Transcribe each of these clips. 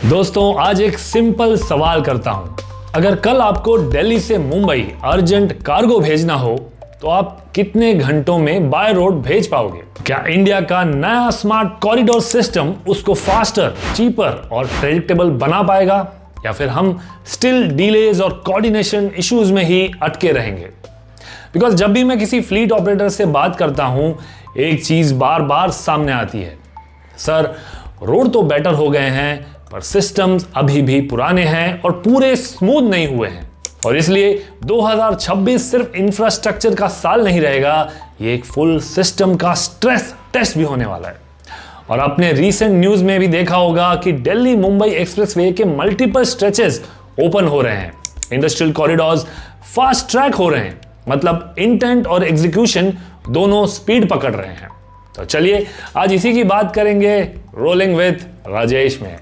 दोस्तों आज एक सिंपल सवाल करता हूं। अगर कल आपको दिल्ली से मुंबई अर्जेंट कार्गो भेजना हो तो आप कितने घंटों में बाय रोड भेज पाओगे? क्या इंडिया का नया स्मार्ट कॉरिडोर सिस्टम उसको फास्टर, चीपर और प्रेडिक्टेबल बना पाएगा, या फिर हम स्टिल डिलेज और कोऑर्डिनेशन इश्यूज में ही अटके रहेंगे? बिकॉज जब भी मैं किसी फ्लीट ऑपरेटर से बात करता हूं, एक चीज बार बार सामने आती है, सर रोड तो बेटर हो गए हैं पर सिस्टम्स अभी भी पुराने हैं और पूरे स्मूथ नहीं हुए हैं, और इसलिए 2026 सिर्फ इंफ्रास्ट्रक्चर का साल नहीं रहेगा, ये एक फुल सिस्टम का स्ट्रेस टेस्ट भी होने वाला है। और आपने रीसेंट न्यूज में भी देखा होगा कि दिल्ली मुंबई एक्सप्रेसवे के मल्टीपल स्ट्रेचेस ओपन हो रहे हैं, इंडस्ट्रियल कॉरिडोर्स फास्ट ट्रैक हो रहे हैं, मतलब इंटेंट और एग्जीक्यूशन दोनों स्पीड पकड़ रहे हैं। तो चलिए आज इसी की बात करेंगे रोलिंग विद राजेश में।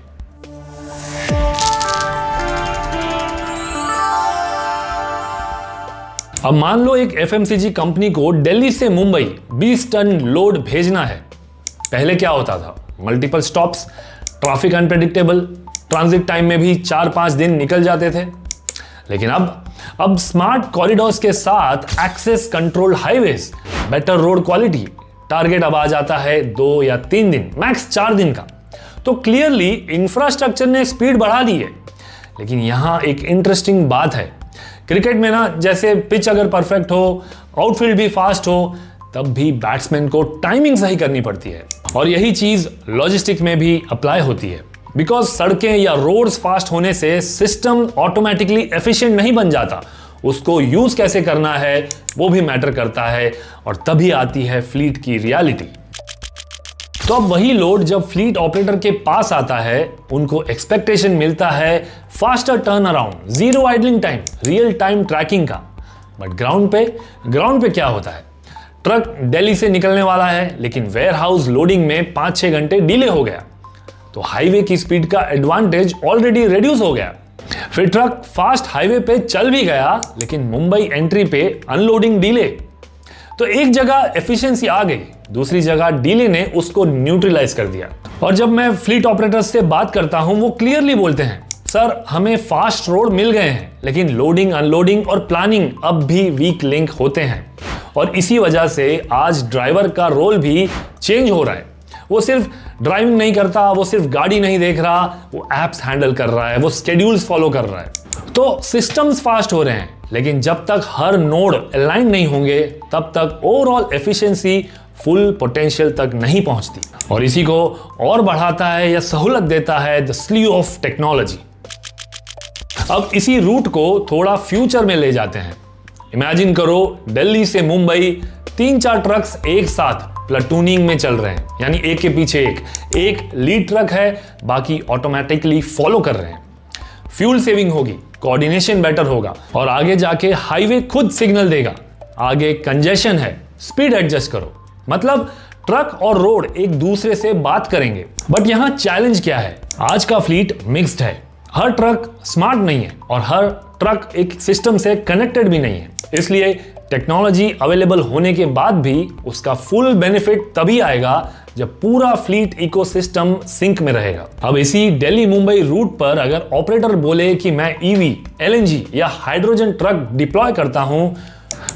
अब मान लो एक एफएमसीजी कंपनी को दिल्ली से मुंबई 20 टन लोड भेजना है। पहले क्या होता था? Multiple stops, traffic unpredictable, transit time में भी 4-5 दिन निकल जाते थे। लेकिन अब स्मार्ट कॉरिडोर्स के साथ access control highways, better road quality, target अब आ जाता है 2 या 3 दिन, मैक्स 4 दिन का। तो क्लियरली इंफ्रास्ट्रक्चर ने स्पीड बढ़ा दी है। लेकिन यहां एक इंटरेस्टिंग बात है, क्रिकेट में ना जैसे पिच अगर परफेक्ट हो, आउटफील्ड भी फास्ट हो, तब भी बैट्समैन को टाइमिंग सही करनी पड़ती है। और यही चीज लॉजिस्टिक में भी अप्लाई होती है। बिकॉज सड़कें या रोड्स फास्ट होने से सिस्टम ऑटोमेटिकली एफिशिएंट नहीं बन जाता, उसको यूज कैसे करना है वो भी मैटर करता है, और तभी आती है फ्लीट की रियलिटी। तो अब वही लोड जब फ्लीट ऑपरेटर के पास आता है, उनको एक्सपेक्टेशन मिलता है faster turn around, zero idling time, real time tracking का। बट ग्राउंड पे क्या होता है? ट्रक दिल्ली से निकलने वाला है, लेकिन वेयरहाउस लोडिंग में 5-6 घंटे डिले हो गया, तो हाईवे की स्पीड का एडवांटेज ऑलरेडी रिड्यूस हो गया। फिर ट्रक फास्ट हाईवे पे चल भी गया, लेकिन मुंबई एंट्री पे अनलोडिंग डिले, तो एक जगह एफिशिएंसी आ गई, दूसरी जगह डिले ने उसको न्यूट्रलाइज कर दिया। और जब मैं फ्लीट ऑपरेटर्स से बात करता हूं, वो क्लियरली बोलते हैं, सर हमें फास्ट रोड मिल गए हैं, लेकिन लोडिंग, अनलोडिंग और प्लानिंग अब भी वीक लिंक होते हैं। और इसी वजह से आज ड्राइवर का रोल भी चेंज हो रहा है। वो सिर्फ ड्राइविंग नहीं करता, वो सिर्फ गाड़ी नहीं देख रहा, वो एप्स हैंडल कर रहा है, वो शेड्यूल्स फॉलो कर रहा है। तो सिस्टम्स फास्ट हो रहे हैं, लेकिन जब तक हर नोड अलाइन नहीं होंगे, तब तक ओवरऑल एफिशिएंसी फुल पोटेंशियल तक नहीं पहुंचती। और इसी को और बढ़ाता है या सहूलत देता है द स्लीव ऑफ टेक्नोलॉजी। अब इसी रूट को थोड़ा फ्यूचर में ले जाते हैं। इमेजिन करो दिल्ली से मुंबई 3-4 ट्रक्स एक साथ प्लाटूनिंग में चल रहे हैं, यानी एक के पीछे एक लीड ट्रक है, बाकी ऑटोमेटिकली फॉलो कर रहे हैं। फ्यूल सेविंग होगी, कोऑर्डिनेशन बेटर होगा, और आगे जाके हाईवे खुद सिग्नल देगा, आगे कंजेशन है, स्पीड एडजस्ट करो। मतलब ट्रक और रोड एक दूसरे से बात करेंगे। बट यहां चैलेंज क्या है? आज का फ्लीट मिक्स्ड है, हर ट्रक स्मार्ट नहीं है और हर ट्रक एक सिस्टम से कनेक्टेड भी नहीं है। इसलिए टेक्नोलॉजी अवेलेबल होने के बाद भी उसका फुल बेनिफिट तभी आएगा जब पूरा फ्लीट इकोसिस्टम सिंक में रहेगा। अब इसी दिल्ली मुंबई रूट पर अगर ऑपरेटर बोले कि मैं ईवी, एलएनजी या हाइड्रोजन ट्रक डिप्लॉय करता हूं,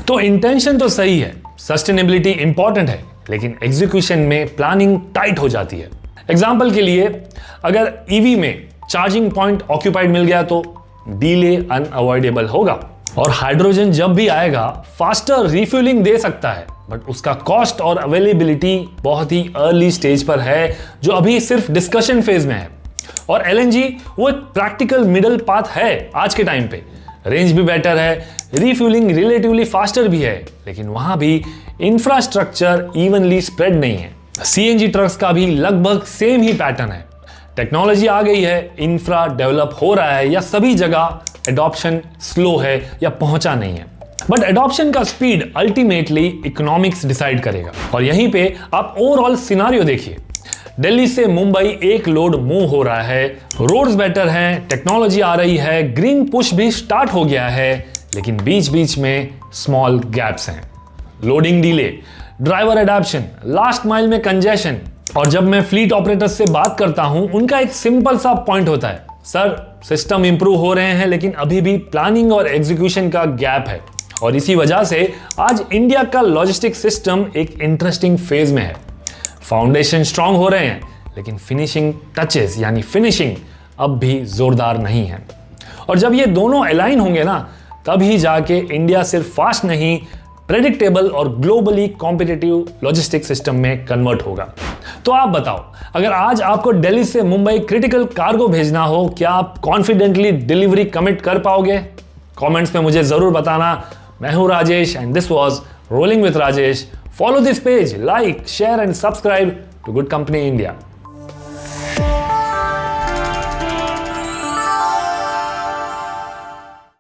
तो इंटेंशन तो सही है, सस्टेनेबिलिटी इंपॉर्टेंट है, लेकिन एग्जीक्यूशन में प्लानिंग टाइट हो जाती है। एग्जाम्पल के लिए, अगर ईवी में चार्जिंग पॉइंट ऑक्यूपाइड मिल गया तो डिले अनअवॉइडेबल होगा। और हाइड्रोजन जब भी आएगा फास्टर रिफ्यूलिंग दे सकता है, बट उसका कॉस्ट और अवेलेबिलिटी बहुत ही अर्ली स्टेज पर है, जो अभी सिर्फ डिस्कशन फेज में है। और एलएनजी वो एक प्रैक्टिकल मिडल पाथ है आज के टाइम पे, रेंज भी बेटर है, रिफ्यूलिंग रिलेटिवली फास्टर भी है, लेकिन वहां भी इंफ्रास्ट्रक्चर इवनली स्प्रेड नहीं है। सीएनजी ट्रक्स का भी लगभग सेम ही पैटर्न है। टेक्नोलॉजी आ गई है, इंफ्रा डेवलप हो रहा है, या सभी जगह एडॉप्शन स्लो है या पहुंचा नहीं है। बट एडॉप्शन का स्पीड अल्टीमेटली इकोनॉमिक्स डिसाइड करेगा। और यहीं पे आप ओवरऑल सिनारियो देखिए, दिल्ली से मुंबई एक लोड मूव हो रहा है, रोड्स बेटर हैं, टेक्नोलॉजी आ रही है, ग्रीन पुश भी स्टार्ट हो गया है, लेकिन बीच बीच में स्मॉल गैप्स हैं, loading delay, driver adoption, last mile में कंजेशन, और जब मैं फ्लीट ऑपरेटर्स से बात करता हूं, उनका एक सिंपल सा पॉइंट होता है, सर सिस्टम इंप्रूव हो रहे हैं लेकिन अभी भी प्लानिंग और एग्जीक्यूशन का गैप है। और इसी वजह से आज इंडिया का लॉजिस्टिक सिस्टम एक इंटरेस्टिंग फेज में है। फाउंडेशन स्ट्रांग हो रहे हैं लेकिन फिनिशिंग टचेस यानी फिनिशिंग अब भी जोरदार नहीं है। और जब ये दोनों अलाइन होंगे ना, तभी जाके इंडिया सिर्फ फास्ट नहीं, प्रेडिक्टेबल और ग्लोबली कॉम्पिटिटिव लॉजिस्टिक सिस्टम में कन्वर्ट होगा। तो आप बताओ, अगर आज आपको दिल्ली से मुंबई क्रिटिकल कार्गो भेजना हो, क्या आप कॉन्फिडेंटली डिलीवरी कमिट कर पाओगे? कमेंट्स में मुझे जरूर बताना। मैं हूं Rajesh and this was rolling with Rajesh. Follow this page, like, share and subscribe to good company India.